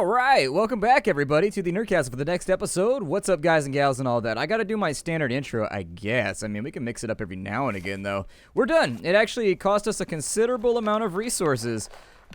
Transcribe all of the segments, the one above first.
All right, welcome back, everybody, to the Nerdcast for the next episode. What's up, guys and gals and all that? I got to do my standard intro, I guess. I mean, we can mix it up every now and again, though. We're done. It actually cost us a considerable amount of resources,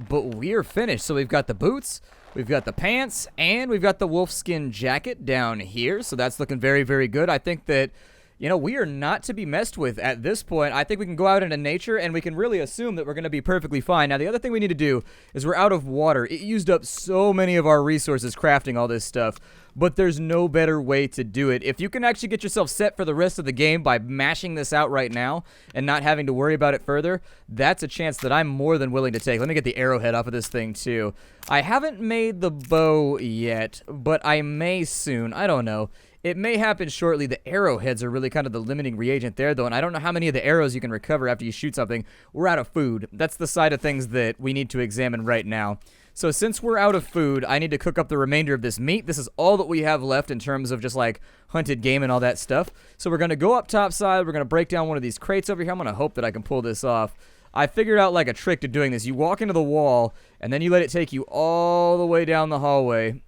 but we're finished. So we've got the boots, we've got the pants, and we've got the wolfskin jacket down here. So that's looking very, very good. I think that, you know, we are not to be messed with at this point. I think we can go out into nature, and we can really assume that we're going to be perfectly fine. Now, the other thing we need to do is we're out of water. It used up so many of our resources crafting all this stuff, but there's no better way to do it. If you can actually get yourself set for the rest of the game by mashing this out right now and not having to worry about it further, that's a chance that I'm more than willing to take. Let me get the arrowhead off of this thing, too. I haven't made the bow yet, but I may soon. I don't know. It may happen shortly. The arrowheads are really kind of the limiting reagent there, though, and I don't know how many of the arrows you can recover after you shoot something. We're out of food. That's the side of things that we need to examine right now. So since we're out of food, I need to cook up the remainder of this meat. This is all that we have left in terms of just, like, hunted game and all that stuff. So we're going to go up topside. We're going to break down one of these crates over here. I'm going to hope that I can pull this off. I figured out, like, a trick to doing this. You walk into the wall, and then you let it take you all the way down the hallway.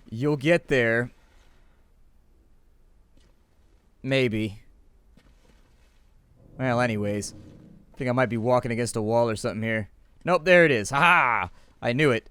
You'll get there. Maybe. Well, anyways. I think I might be walking against a wall or something here. Nope, there it is. Ha! I knew it.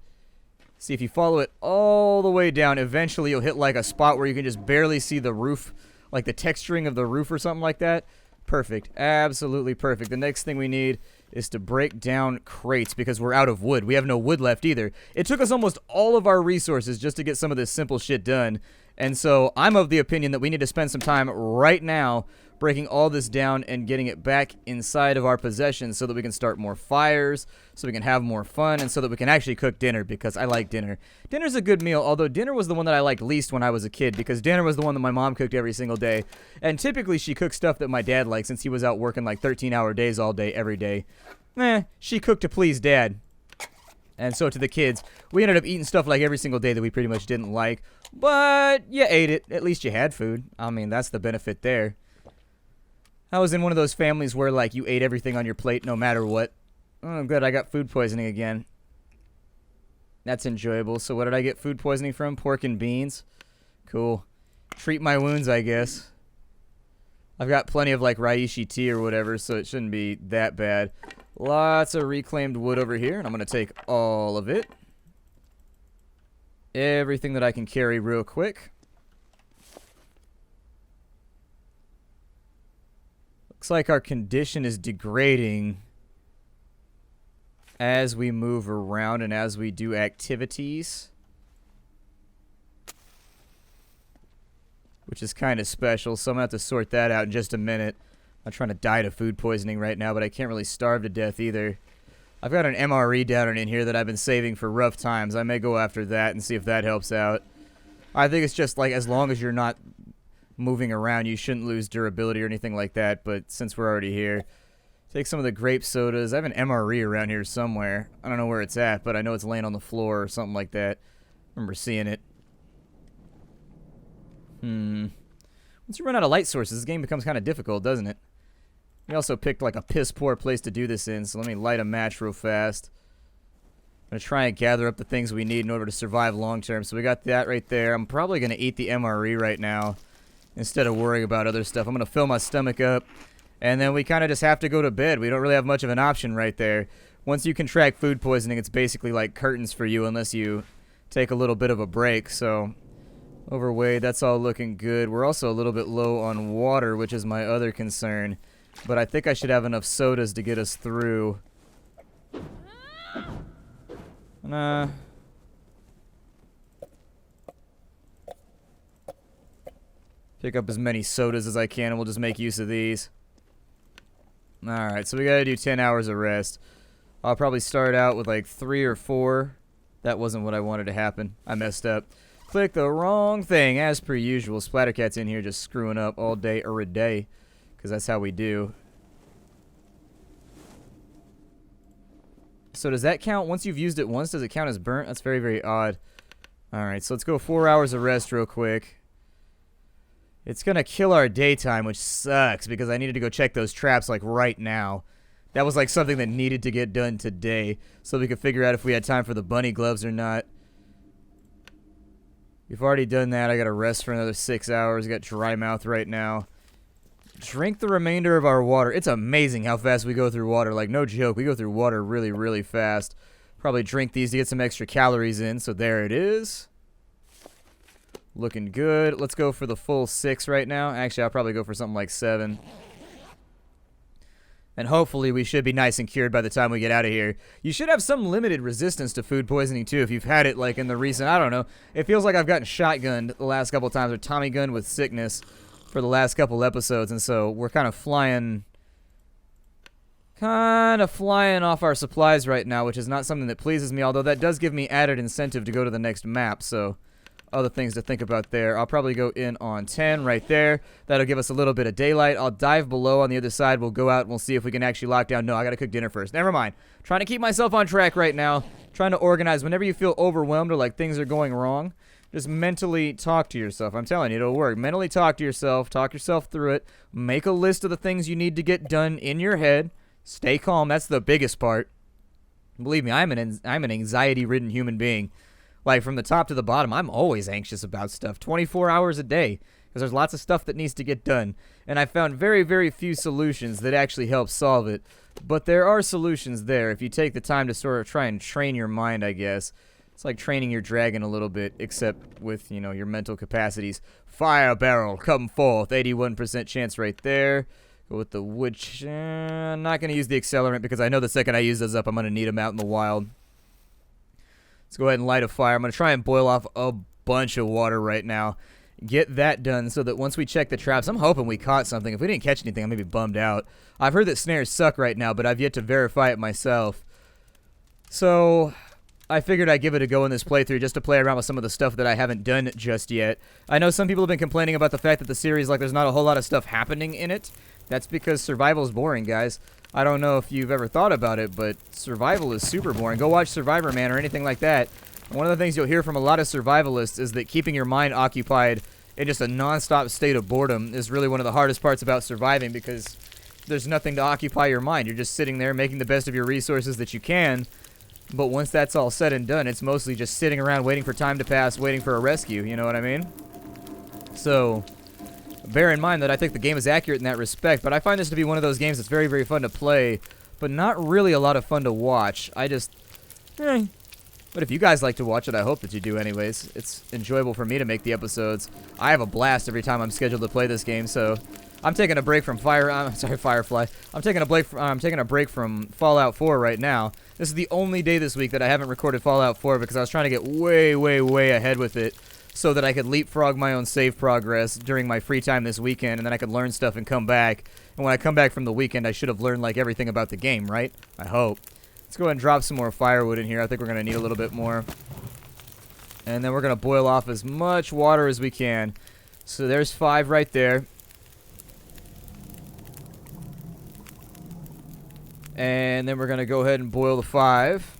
See, if you follow it all the way down, eventually you'll hit, like, a spot where you can just barely see the roof, like the texturing of the roof or something like that. Perfect. Absolutely perfect. The next thing we need is to break down crates because we're out of wood. We have no wood left either. It took us almost all of our resources just to get some of this simple shit done. And so I'm of the opinion that we need to spend some time right now breaking all this down and getting it back inside of our possessions so that we can start more fires, so we can have more fun, and so that we can actually cook dinner because I like dinner. Dinner's a good meal, although dinner was the one that I liked least when I was a kid because dinner was the one that my mom cooked every single day. And typically she cooked stuff that my dad liked since he was out working like 13-hour days all day, every day. She cooked to please Dad. And so to the kids, we ended up eating stuff like every single day that we pretty much didn't like. But you ate it. At least you had food. I mean, that's the benefit there. I was in one of those families where, like, you ate everything on your plate no matter what. Oh, good. I got food poisoning again. That's enjoyable. So what did I get food poisoning from? Pork and beans. Cool. Treat my wounds, I guess. I've got plenty of, like, reishi tea or whatever, so it shouldn't be that bad. Lots of reclaimed wood over here, and I'm going to take all of it. Everything that I can carry real quick. Looks like our condition is degrading as we move around and as we do activities. Which is kind of special, so I'm going to have to sort that out in just a minute. I'm trying to die to food poisoning right now, but I can't really starve to death either. I've got an MRE down in here that I've been saving for rough times. I may go after that and see if that helps out. I think it's just like as long as you're not moving around, you shouldn't lose durability or anything like that, but since we're already here, take some of the grape sodas. I have an MRE around here somewhere. I don't know where it's at, but I know it's laying on the floor or something like that. I remember seeing it. Once you run out of light sources, this game becomes kind of difficult, doesn't it? We also picked like a piss poor place to do this in, so let me light a match real fast. I'm going to try and gather up the things we need in order to survive long term. So we got that right there. I'm probably going to eat the MRE right now instead of worrying about other stuff. I'm going to fill my stomach up, and then we kind of just have to go to bed. We don't really have much of an option right there. Once you contract food poisoning, it's basically like curtains for you unless you take a little bit of a break. So overweight, that's all looking good. We're also a little bit low on water, which is my other concern. But I think I should have enough sodas to get us through. Nah. Pick up as many sodas as I can, and we'll just make use of these. Alright, so we gotta do 10 hours of rest. I'll probably start out with like 3 or 4. That wasn't what I wanted to happen. I messed up. Click the wrong thing, as per usual. Splattercat's in here just screwing up all day or a day. Because that's how we do. So does that count? Once you've used it once, does it count as burnt? That's very, very odd. Alright, so let's go 4 hours of rest real quick. It's going to kill our daytime, which sucks, because I needed to go check those traps, like, right now. That was like something that needed to get done today, so we could figure out if we had time for the bunny gloves or not. We've already done that. I gotta rest for another 6 hours. Got dry mouth right now. Drink the remainder of our water. It's amazing how fast we go through water. Like, no joke. We go through water really, really fast. Probably drink these to get some extra calories in. So there it is. Looking good. Let's go for the full 6 right now. Actually, I'll probably go for something like 7. And hopefully we should be nice and cured by the time we get out of here. You should have some limited resistance to food poisoning, too, if you've had it, like, in the recent, I don't know. It feels like I've gotten shotgunned the last couple times, or Tommy gunned with sickness for the last couple episodes, and so we're kind of flying off our supplies right now, which is not something that pleases me, although that does give me added incentive to go to the next map, so other things to think about there. I'll probably go in on 10 right there. That'll give us a little bit of daylight. I'll dive below on the other side. We'll go out and we'll see if we can actually lock down. No, I gotta cook dinner first. Never mind. Trying to keep myself on track right now. Trying to organize. Whenever you feel overwhelmed or like things are going wrong, just mentally talk to yourself. I'm telling you, it'll work. Mentally talk to yourself. Talk yourself through it. Make a list of the things you need to get done in your head. Stay calm. That's the biggest part. Believe me, I'm an anxiety-ridden human being. Like, from the top to the bottom, I'm always anxious about stuff, 24 hours a day, because there's lots of stuff that needs to get done. And I found very, very few solutions that actually help solve it. But there are solutions there if you take the time to sort of try and train your mind, I guess. It's like training your dragon a little bit, except with, you know, your mental capacities. Fire barrel, come forth, 81% chance right there. Go with the wood. I'm not going to use the accelerant because I know the second I use those up, I'm going to need them out in the wild. Let's go ahead and light a fire. I'm going to try and boil off a bunch of water right now. Get that done so that once we check the traps, I'm hoping we caught something. If we didn't catch anything, I'm maybe bummed out. I've heard that snares suck right now, but I've yet to verify it myself. So I figured I'd give it a go in this playthrough just to play around with some of the stuff that I haven't done just yet. I know some people have been complaining about the fact that the series, like, there's not a whole lot of stuff happening in it. That's because survival's boring, guys. I don't know if you've ever thought about it, but survival is super boring. Go watch Survivor Man or anything like that. One of the things you'll hear from a lot of survivalists is that keeping your mind occupied in just a non-stop state of boredom is really one of the hardest parts about surviving, because there's nothing to occupy your mind. You're just sitting there making the best of your resources that you can, but once that's all said and done, it's mostly just sitting around waiting for time to pass, waiting for a rescue, you know what I mean? So bear in mind that I think the game is accurate in that respect, but I find this to be one of those games that's very, very fun to play, but not really a lot of fun to watch. But if you guys like to watch it, I hope that you do anyways. It's enjoyable for me to make the episodes. I have a blast every time I'm scheduled to play this game, so I'm taking a break from Firefly. I'm taking a break from Fallout 4 right now. This is the only day this week that I haven't recorded Fallout 4 because I was trying to get way, way, way ahead with it, so that I could leapfrog my own save progress during my free time this weekend, and then I could learn stuff and come back. And when I come back from the weekend, I should have learned, like, everything about the game, right? I hope. Let's go ahead and drop some more firewood in here. I think we're going to need a little bit more. And then we're going to boil off as much water as we can. So there's 5 right there. And then we're going to go ahead and boil the 5.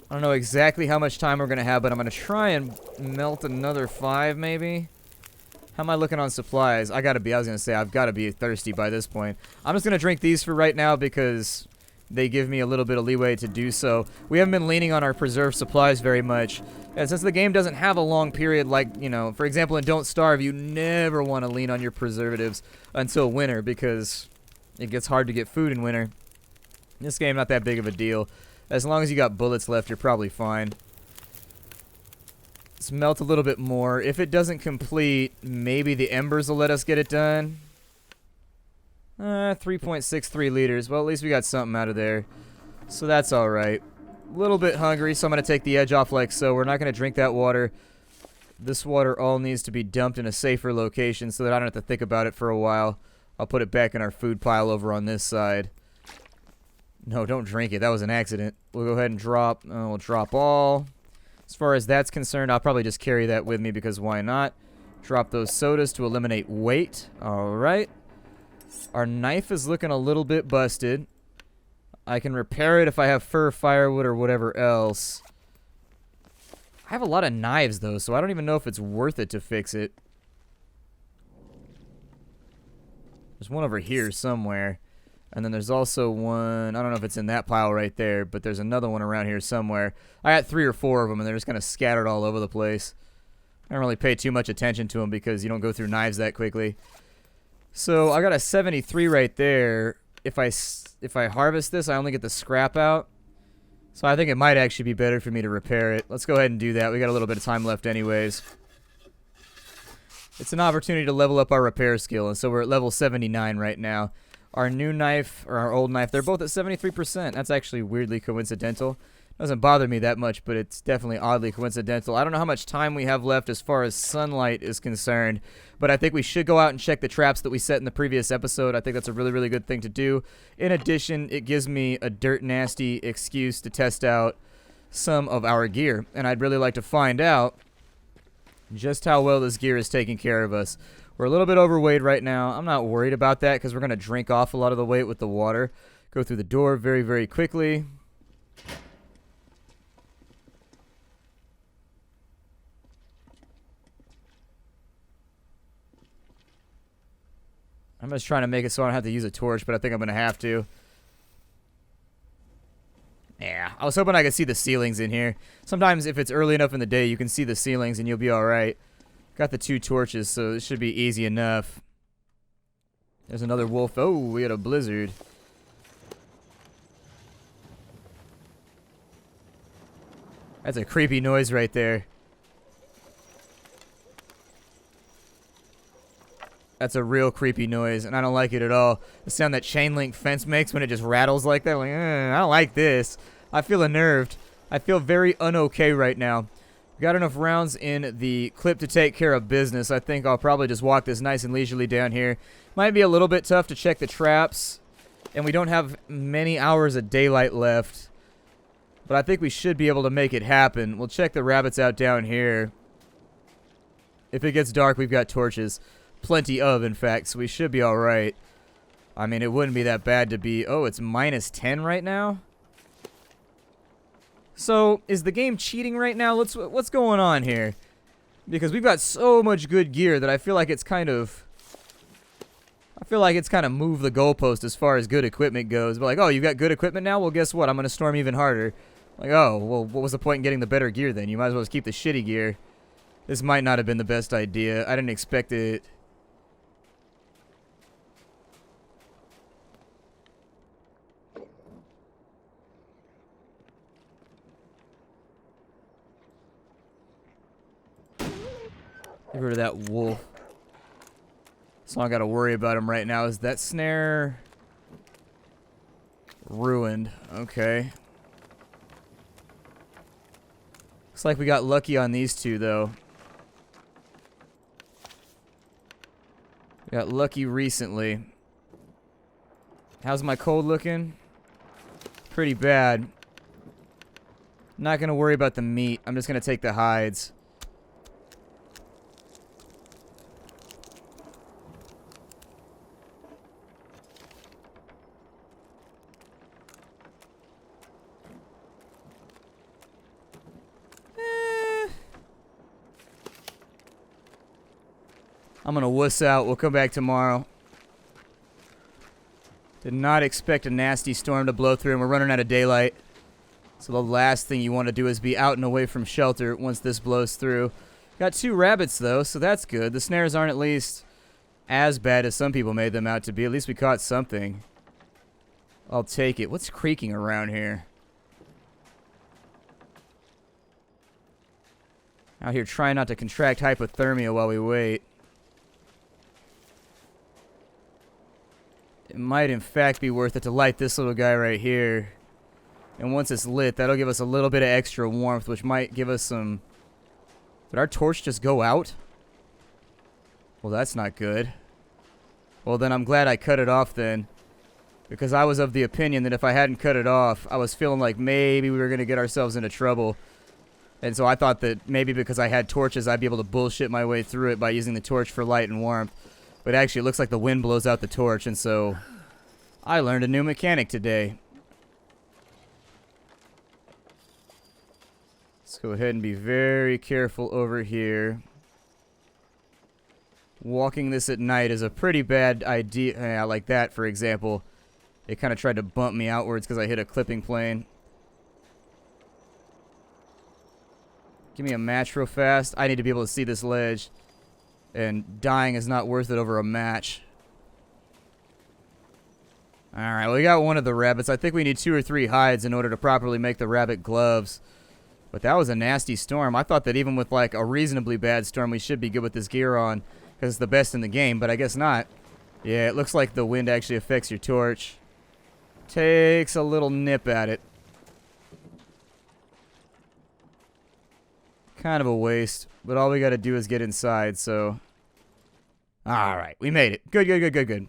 I don't know exactly how much time we're going to have, but I'm going to try and melt another 5 maybe. How am I looking on supplies? I've got to be thirsty by this point. I'm just going to drink these for right now because they give me a little bit of leeway to do so. We haven't been leaning on our preserved supplies very much. And since the game doesn't have a long period, like, you know, for example, in Don't Starve, you never want to lean on your preservatives until winter because it gets hard to get food in winter. This game, not that big of a deal. As long as you got bullets left, you're probably fine. Let's melt a little bit more. If it doesn't complete, maybe the embers will let us get it done. 3.63 liters. Well, at least we got something out of there. So that's alright. A little bit hungry, so I'm going to take the edge off like so. We're not going to drink that water. This water all needs to be dumped in a safer location so that I don't have to think about it for a while. I'll put it back in our food pile over on this side. No, don't drink it. That was an accident. We'll go ahead and drop. We'll drop all. As far as that's concerned, I'll probably just carry that with me because why not? Drop those sodas to eliminate weight. Alright. Our knife is looking a little bit busted. I can repair it if I have fur, firewood, or whatever else. I have a lot of knives, though, so I don't even know if it's worth it to fix it. There's one over here somewhere. And then there's also one, I don't know if it's in that pile right there, but there's another one around here somewhere. I got 3 or 4 of them, and they're just kind of scattered all over the place. I don't really pay too much attention to them because you don't go through knives that quickly. So I got a 73 right there. If I harvest this, I only get the scrap out. So I think it might actually be better for me to repair it. Let's go ahead and do that. We got a little bit of time left anyways. It's an opportunity to level up our repair skill, and so we're at level 79 right now. Our new knife, or our old knife, they're both at 73%. That's actually weirdly coincidental. Doesn't bother me that much, but it's definitely oddly coincidental. I don't know how much time we have left as far as sunlight is concerned, but I think we should go out and check the traps that we set in the previous episode. I think that's a really, really good thing to do. In addition, it gives me a dirt nasty excuse to test out some of our gear, and I'd really like to find out just how well this gear is taking care of us. We're a little bit overweight right now. I'm not worried about that because we're going to drink off a lot of the weight with the water. Go through the door very, very quickly. I'm just trying to make it so I don't have to use a torch, but I think I'm going to have to. Yeah, I was hoping I could see the ceilings in here. Sometimes if it's early enough in the day, you can see the ceilings and you'll be alright. Got the 2 torches, so it should be easy enough. There's another wolf. Oh, we had a blizzard. That's a creepy noise right there. That's a real creepy noise, and I don't like it at all. The sound that chain link fence makes when it just rattles like that. I'm like, I don't like this. I feel unnerved. I feel very un-okay right now. Got enough rounds in the clip to take care of business. I think I'll probably just walk this nice and leisurely down here. Might be a little bit tough to check the traps, and we don't have many hours of daylight left. But I think we should be able to make it happen. We'll check the rabbits out down here. If it gets dark, we've got torches. Plenty of, in fact, so we should be alright. I mean, it wouldn't be that bad to be... Oh, it's minus 10 right now? So, is the game cheating right now? What's going on here? Because we've got so much good gear that I feel like it's kind of... moved the goalpost as far as good equipment goes. But like, oh, you've got good equipment now? Well, guess what? I'm going to storm even harder. Like, oh, well, what was the point in getting the better gear then? You might as well just keep the shitty gear. This might not have been the best idea. I didn't expect it... Get rid of that wolf. So I gotta worry about him right now. Is that snare ruined? Okay. Looks like we got lucky on these 2, though. Got lucky recently. How's my cold looking? Pretty bad. Not gonna worry about the meat. I'm just gonna take the hides. I'm gonna wuss out. We'll come back tomorrow. Did not expect a nasty storm to blow through, and we're running out of daylight. So the last thing you want to do is be out and away from shelter once this blows through. Got 2 rabbits, though, so that's good. The snares aren't at least as bad as some people made them out to be. At least we caught something. I'll take it. What's creaking around here? Out here trying not to contract hypothermia while we wait. It might, in fact, be worth it to light this little guy right here. And once it's lit, that'll give us a little bit of extra warmth, which might give us some... Did our torch just go out? Well, that's not good. Well, then I'm glad I cut it off then. Because I was of the opinion that if I hadn't cut it off, I was feeling like maybe we were going to get ourselves into trouble. And so I thought that maybe because I had torches, I'd be able to bullshit my way through it by using the torch for light and warmth. But actually, it looks like the wind blows out the torch, and so I learned a new mechanic today. Let's go ahead and be very careful over here. Walking this at night is a pretty bad idea. Yeah, like that, for example. It kind of tried to bump me outwards because I hit a clipping plane. Give me a match real fast. I need to be able to see this ledge. And dying is not worth it over a match. Alright, well, we got one of the rabbits. I think we need 2 or 3 hides in order to properly make the rabbit gloves. But that was a nasty storm. I thought that even with, like, a reasonably bad storm, we should be good with this gear on. Because it's the best in the game, but I guess not. Yeah, it looks like the wind actually affects your torch. Takes a little nip at it. Kind of a waste, but all we got to do is get inside, so... Alright, we made it. Good, good, good, good, good.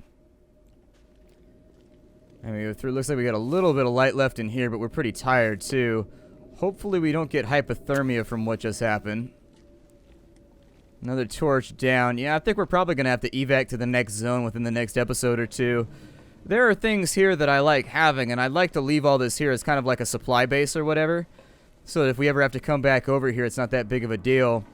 And we go through. Looks like we got a little bit of light left in here, but we're pretty tired, too. Hopefully we don't get hypothermia from what just happened. Another torch down. Yeah, I think we're probably going to have to evac to the next zone within the next episode or two. There are things here that I like having, and I'd like to leave all this here as kind of like a supply base or whatever. So that if we ever have to come back over here, it's not that big of a deal.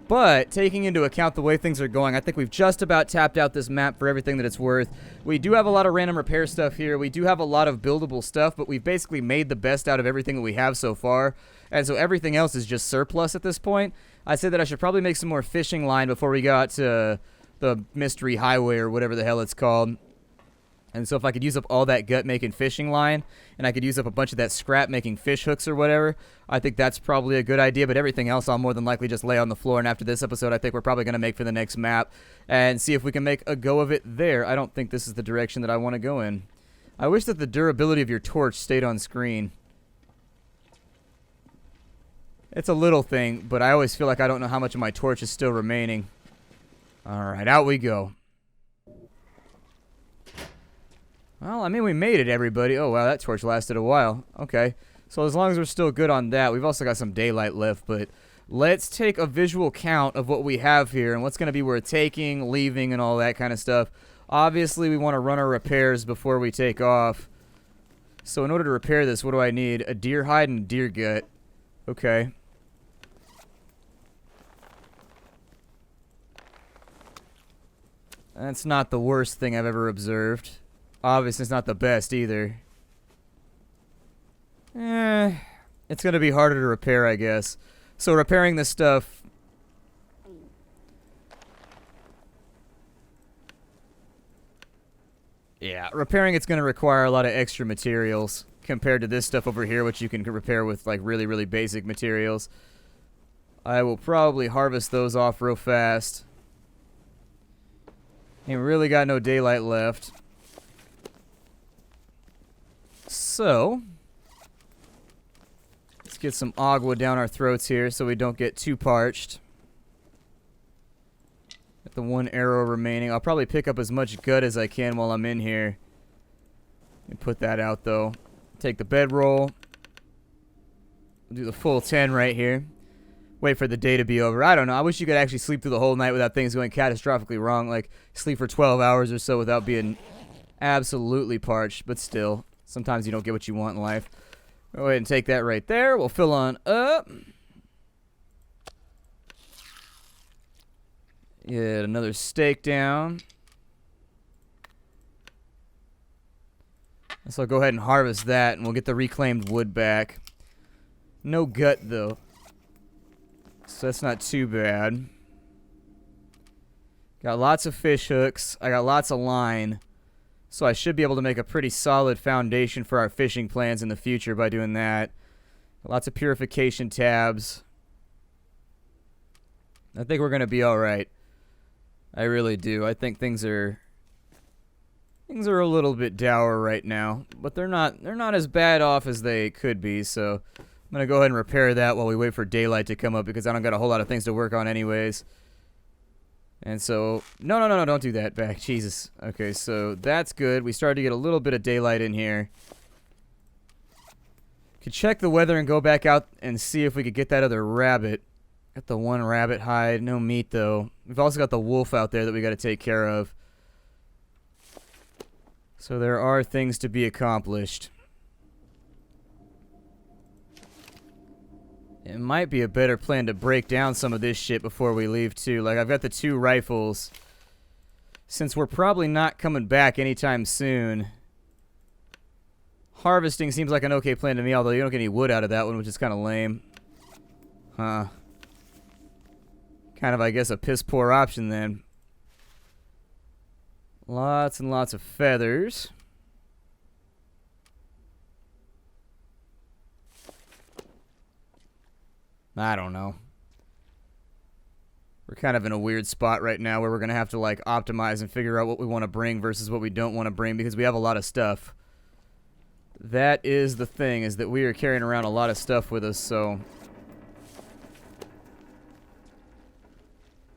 But, taking into account the way things are going, I think we've just about tapped out this map for everything that it's worth. We do have a lot of random repair stuff here. We do have a lot of buildable stuff, but we've basically made the best out of everything that we have so far. And so everything else is just surplus at this point. I said that I should probably make some more fishing line before we got to the Mystery Highway or whatever the hell it's called. And so if I could use up all that gut-making fishing line, and I could use up a bunch of that scrap-making fish hooks or whatever, I think that's probably a good idea. But everything else I'll more than likely just lay on the floor. And after this episode, I think we're probably going to make for the next map and see if we can make a go of it there. I don't think this is the direction that I want to go in. I wish that the durability of your torch stayed on screen. It's a little thing, but I always feel like I don't know how much of my torch is still remaining. Alright, out we go. Well, I mean, we made it, everybody. Oh, wow, that torch lasted a while. Okay. So as long as we're still good on that, we've also got some daylight left, but let's take a visual count of what we have here and what's going to be worth taking, leaving, and all that kind of stuff. Obviously, we want to run our repairs before we take off. So in order to repair this, what do I need? A deer hide and a deer gut. Okay. That's not the worst thing I've ever observed. Obviously, it's not the best either. It's going to be harder to repair, I guess. So repairing this stuff... Yeah, repairing it's going to require a lot of extra materials compared to this stuff over here, which you can repair with like really, really basic materials. I will probably harvest those off real fast. Ain't really got no daylight left. So, let's get some agua down our throats here so we don't get too parched. Got the one arrow remaining. I'll probably pick up as much gut as I can while I'm in here. And put that out, though. Take the bedroll. Do the full 10 right here. Wait for the day to be over. I don't know. I wish you could actually sleep through the whole night without things going catastrophically wrong. Like, sleep for 12 hours or so without being absolutely parched. But still, sometimes you don't get what you want in life. Go ahead and take that right there. We'll fill on up. Get another steak down. So I'll go ahead and harvest that, and we'll get the reclaimed wood back. No gut, though. So that's not too bad. Got lots of fish hooks. I got lots of line. So I should be able to make a pretty solid foundation for our fishing plans in the future by doing that. Lots of purification tabs. I think we're going to be alright. I really do. I think things are a little bit dour right now, but they're not as bad off as they could be, so I'm going to go ahead and repair that while we wait for daylight to come up because I don't got a whole lot of things to work on anyways. And so, no, don't do that back. Jesus. Okay, so that's good. We started to get a little bit of daylight in here. Could check the weather and go back out and see if we could get that other rabbit. Got the one rabbit hide. No meat, though. We've also got the wolf out there that we got to take care of. So there are things to be accomplished. It might be a better plan to break down some of this shit before we leave, too. Like, I've got the 2 rifles. Since we're probably not coming back anytime soon, Harvesting seems like an okay plan to me, although you don't get any wood out of that one, which is kind of lame. Huh. Kind of, I guess, a piss poor option then. Lots and lots of feathers. I don't know. We're kind of in a weird spot right now where we're going to have to, like, optimize and figure out what we want to bring versus what we don't want to bring because we have a lot of stuff. That is the thing, is that we are carrying around a lot of stuff with us, so...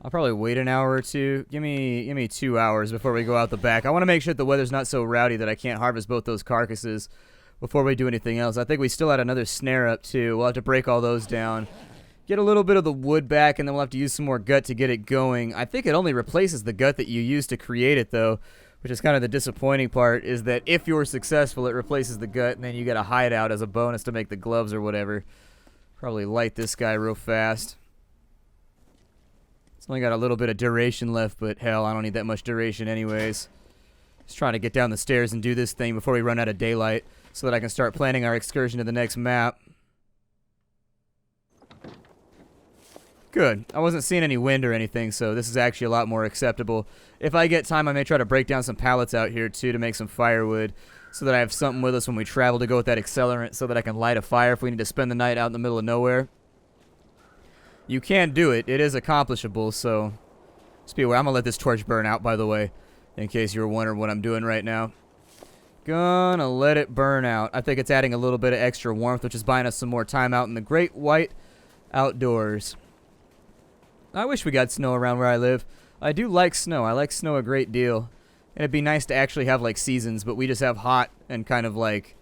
I'll probably wait an hour or two. Give me 2 hours before we go out the back. I want to make sure that the weather's not so rowdy that I can't harvest both those carcasses before we do anything else. I think we still had another snare up, too. We'll have to break all those down. Get a little bit of the wood back, and then we'll have to use some more gut to get it going. I think it only replaces the gut that you used to create it, though, which is kind of the disappointing part, is that if you're successful, it replaces the gut, and then you get a hideout as a bonus to make the gloves or whatever. Probably light this guy real fast. It's only got a little bit of duration left, but hell, I don't need that much duration anyways. Just trying to get down the stairs and do this thing before we run out of daylight so that I can start planning our excursion to the next map. Good. I wasn't seeing any wind or anything, so this is actually a lot more acceptable. If I get time, I may try to break down some pallets out here, too, to make some firewood so that I have something with us when we travel to go with that accelerant so that I can light a fire if we need to spend the night out in the middle of nowhere. You can do it. It is accomplishable, so just be aware. I'm going to let this torch burn out, by the way, in case you were wondering what I'm doing right now. Gonna let it burn out. I think it's adding a little bit of extra warmth, which is buying us some more time out in the great white outdoors. I wish we got snow around where I live. I do like snow. I like snow a great deal. And it'd be nice to actually have, like, seasons, but we just have hot and kind of, like,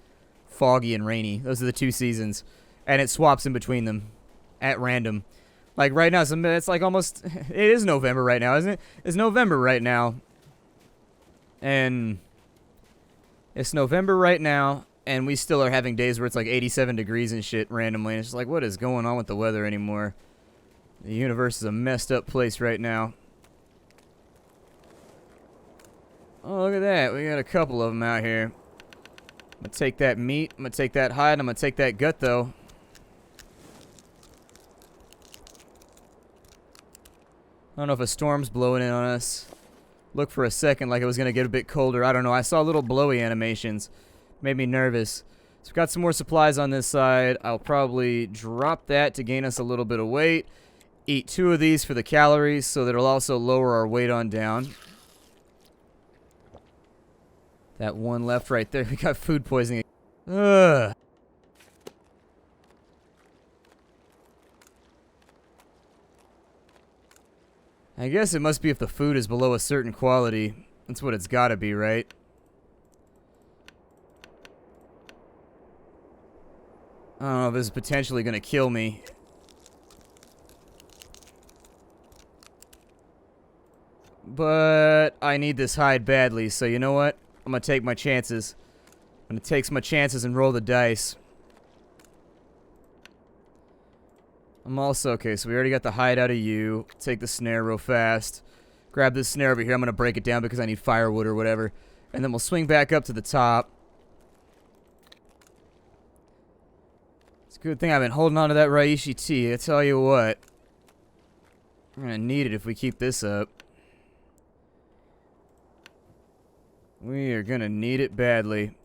foggy and rainy. Those are the two seasons. And it swaps in between them at random. Like, right now, it's like almost... It is November right now, isn't it? It's November right now. And... It's November right now, and we still are having days where it's like 87 degrees and shit randomly. And it's just like, what is going on with the weather anymore? The universe is a messed up place right now. Oh, look at that. We got a couple of them out here. I'm going to take that meat. I'm going to take that hide. I'm going to take that gut, though. I don't know if a storm's blowing in on us. Looked for a second like it was going to get a bit colder. I don't know. I saw little blowy animations. Made me nervous. So we've got some more supplies on this side. I'll probably drop that to gain us a little bit of weight. Eat 2 of these for the calories so that it'll also lower our weight on down. That one left right there. We got food poisoning. Ugh. I guess it must be if the food is below a certain quality. That's what it's gotta be, right? I don't know if this is potentially gonna kill me. But I need this hide badly, so you know what? I'm gonna take my chances. I'm gonna take my chances and roll the dice. I'm also, okay, so we already got the hide out of you. Take the snare real fast. Grab this snare over here. I'm going to break it down because I need firewood or whatever. And then we'll swing back up to the top. It's a good thing I've been holding on to that Reishi tea. I tell you what. I'm going to need it if we keep this up. We are going to need it badly.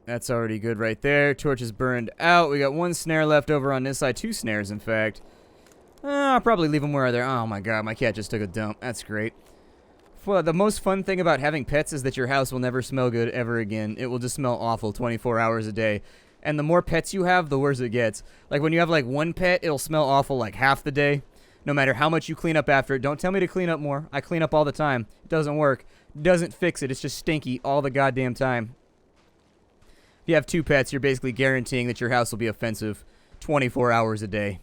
That's already good right there. Torch is burned out. We got 1 snare left over on this side. 2 snares, in fact. I'll probably leave them where they're... Oh, my God. My cat just took a dump. That's great. Well, the most fun thing about having pets is that your house will never smell good ever again. It will just smell awful 24 hours a day. And the more pets you have, the worse it gets. Like, when you have, like, 1 pet, it'll smell awful, like, half the day. No matter how much you clean up after it. Don't tell me to clean up more. I clean up all the time. It doesn't work. It doesn't fix it. It's just stinky all the goddamn time. If you have 2 pets, you're basically guaranteeing that your house will be offensive 24 hours a day.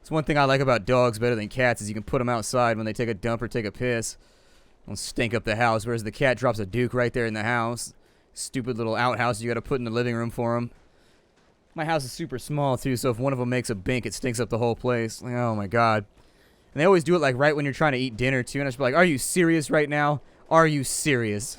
It's one thing I like about dogs better than cats is you can put them outside when they take a dump or take a piss. Don't stink up the house, whereas the cat drops a Duke right there in the house. Stupid little outhouse you got to put in the living room for them. My house is super small, too, so if one of them makes a bink, it stinks up the whole place. Like, oh, my God. And they always do it, like, right when you're trying to eat dinner, too. And I just be like, are you serious right now? Are you serious?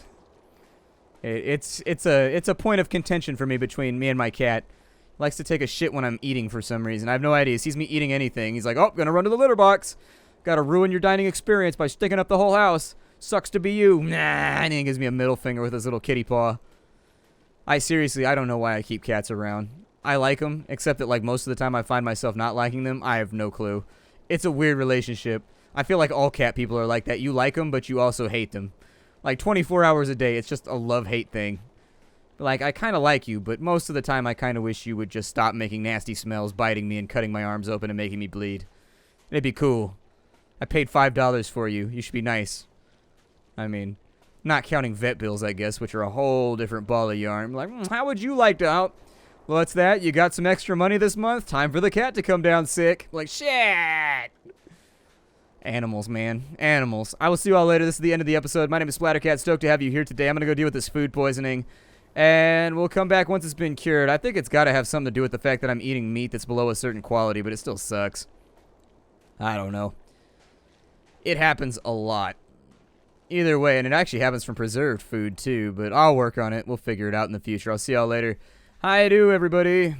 It's a point of contention for me between me and my cat. He likes to take a shit when I'm eating for some reason. I have no idea. He sees me eating anything. He's like, oh, gonna run to the litter box. Gotta ruin your dining experience by sticking up the whole house. Sucks to be you. Nah, and he gives me a middle finger with his little kitty paw. I don't know why I keep cats around. I like them, except that like most of the time I find myself not liking them. I have no clue. It's a weird relationship. I feel like all cat people are like that. You like them, but you also hate them. Like 24 hours a day, it's just a love-hate thing. Like, I kind of like you, but most of the time I kind of wish you would just stop making nasty smells, biting me and cutting my arms open and making me bleed. It'd be cool. I paid $5 for you. You should be nice. I mean, not counting vet bills, I guess, which are a whole different ball of yarn. Like, how would you like to out? Well, it's that. You got some extra money this month? Time for the cat to come down sick. Like, shit! Animals, man. Animals. I will see you all later. This is the end of the episode. My name is Splattercat. Stoked to have you here today. I'm going to go deal with this food poisoning. And we'll come back once it's been cured. I think it's got to have something to do with the fact that I'm eating meat that's below a certain quality, but it still sucks. I don't know. It happens a lot. Either way, and it actually happens from preserved food too, but I'll work on it. We'll figure it out in the future. I'll see y'all later. Hi-do, everybody.